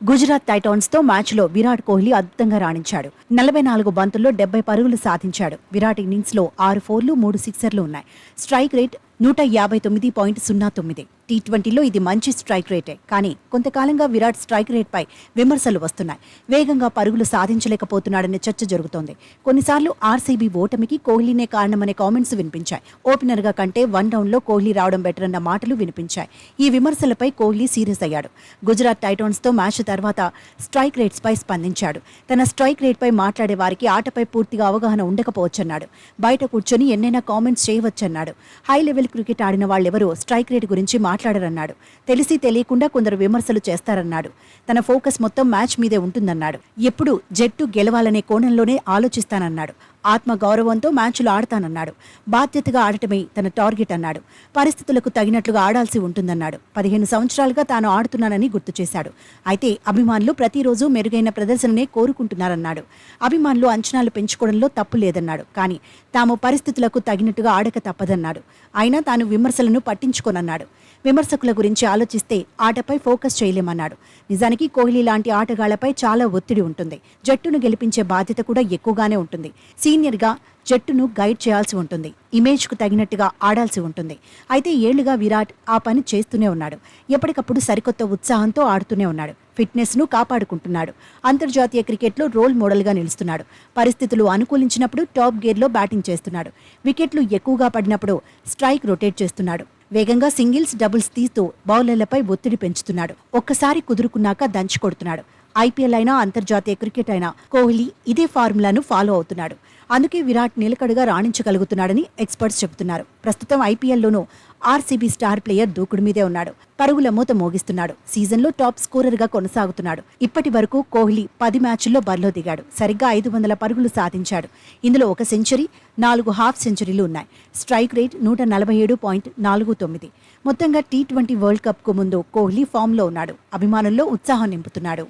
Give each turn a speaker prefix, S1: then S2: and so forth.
S1: గుజరాత్ టైటాన్స్తో మ్యాచ్లో విరాట్ కోహ్లీ అద్భుతంగా రాణించాడు. 44 బంతుల్లో 70 పరుగులు సాధించాడు. విరాట్ ఇన్నింగ్స్లో 6 ఫోర్లు 3 సిక్సర్లు ఉన్నాయి. Strike rate 159.09. టీ20లో ఇది మంచి స్ట్రైక్ రేటే. కానీ కొంతకాలంగా విరాట్ స్ట్రైక్ రేట్పై విమర్శలు వస్తున్నాయి. వేగంగా పరుగులు సాధించలేకపోతున్నాడనే చర్చ జరుగుతోంది. కొన్నిసార్లు ఆర్సీబీ ఓటమికి కోహ్లీనే కారణమనే కామెంట్స్ వినిపించాయి. ఓపెనర్గా కంటే వన్ డౌన్లో కోహ్లీ రావడం బెటర్ అన్న మాటలు వినిపించాయి. ఈ విమర్శలపై కోహ్లీ సీరియస్ అయ్యాడు. గుజరాత్ టైటాన్స్తో మ్యాచ్ తర్వాత స్ట్రైక్ రేట్స్పై స్పందించాడు. తన స్ట్రైక్ రేట్పై మాట్లాడే వారికి ఆటపై పూర్తిగా అవగాహన ఉండకపోవచ్చన్నాడు. బయట కూర్చొని ఎన్నైనా కామెంట్స్ చేయవచ్చన్నాడు. హై లెవెల్ క్రికెట్ ఆడిన వాళ్ళెవరూ స్ట్రైక్ రేట్ గురించి మాట్లాడరన్నాడు. తెలిసి తెలియకుండా కొందరు విమర్శలు చేస్తారన్నాడు. తన ఫోకస్ మొత్తం మ్యాచ్ మీదే ఉంటుందన్నాడు. ఎప్పుడు జట్టు గెలవాలనే కోణంలోనే ఆలోచిస్తానన్నాడు. ఆత్మ గౌరవంతో మ్యాచ్లు ఆడతానన్నాడు. బాధ్యతగా ఆడటమే తన టార్గెట్ అన్నాడు. పరిస్థితులకు తగినట్లుగా ఆడాల్సి ఉంటుందన్నాడు. 15 సంవత్సరాలుగా తాను ఆడుతున్నానని గుర్తు చేశాడు. అయితే అభిమానులు ప్రతిరోజు మెరుగైన ప్రదర్శననే కోరుకుంటున్నారన్నాడు. అభిమానులు అంచనాలు పెంచుకోవడంలో తప్పు లేదన్నాడు. కానీ తాము పరిస్థితులకు తగినట్టుగా ఆడక తప్పదన్నాడు. అయినా తాను విమర్శలను పట్టించుకోనన్నాడు. విమర్శకుల గురించి ఆలోచిస్తే ఆటపై ఫోకస్ చేయలేమన్నాడు. నిజానికి కోహ్లీ లాంటి ఆటగాళ్లపై చాలా ఒత్తిడి ఉంటుంది. జట్టును గెలిపించే బాధ్యత కూడా ఎక్కువగానే ఉంటుంది. సీనియర్గా జట్టును గైడ్ చేయాల్సి ఉంటుంది. ఇమేజ్కు తగినట్టుగా ఆడాల్సి ఉంటుంది. అయితే ఏళ్లుగా విరాట్ ఆ పని చేస్తూనే ఉన్నాడు. ఎప్పటికప్పుడు సరికొత్త ఉత్సాహంతో ఆడుతూనే ఉన్నాడు. ఫిట్నెస్ను కాపాడుకుంటున్నాడు. అంతర్జాతీయ క్రికెట్లో రోల్ మోడల్గా నిలుస్తున్నాడు. పరిస్థితులు అనుకూలించినప్పుడు టాప్ గేర్లో బ్యాటింగ్ చేస్తున్నాడు. వికెట్లు ఎక్కువగా పడినప్పుడు స్ట్రైక్ రొటేట్ చేస్తున్నాడు. వేగంగా సింగిల్స్ డబుల్స్ తీస్తూ బౌలర్లపై ఒత్తిడి పెంచుతున్నాడు. ఒక్కసారి కుదురుకున్నాక దంచి కొడుతున్నాడు. ఐపీఎల్ అయినా అంతర్జాతీయ క్రికెట్ అయినా కోహ్లీ ఇదే ఫార్ములాను ఫాలో అవుతున్నాడు. అందుకే విరాట్ నిలకడగా రాణించగలుగుతున్నాడని ఎక్స్పర్ట్స్ చెబుతున్నారు. ప్రస్తుతం ఐపీఎల్లోనూ ఆర్సీబీ స్టార్ ప్లేయర్ దూకుడు మీదే ఉన్నాడు. పరుగుల మూత మోగిస్తున్నాడు. సీజన్లో టాప్ స్కోరర్గా కొనసాగుతున్నాడు. ఇప్పటి వరకు కోహ్లీ 10 మ్యాచ్ల్లో బరిలో దిగాడు. సరిగ్గా 500 పరుగులు సాధించాడు. ఇందులో 1 సెంచరీ, 4 హాఫ్ సెంచరీలు ఉన్నాయి. Strike rate 147.49. మొత్తంగా టీ20 వరల్డ్ కప్కు ముందు కోహ్లీ ఫామ్లో ఉన్నాడు. అభిమానుల్లో ఉత్సాహం నింపుతున్నాడు.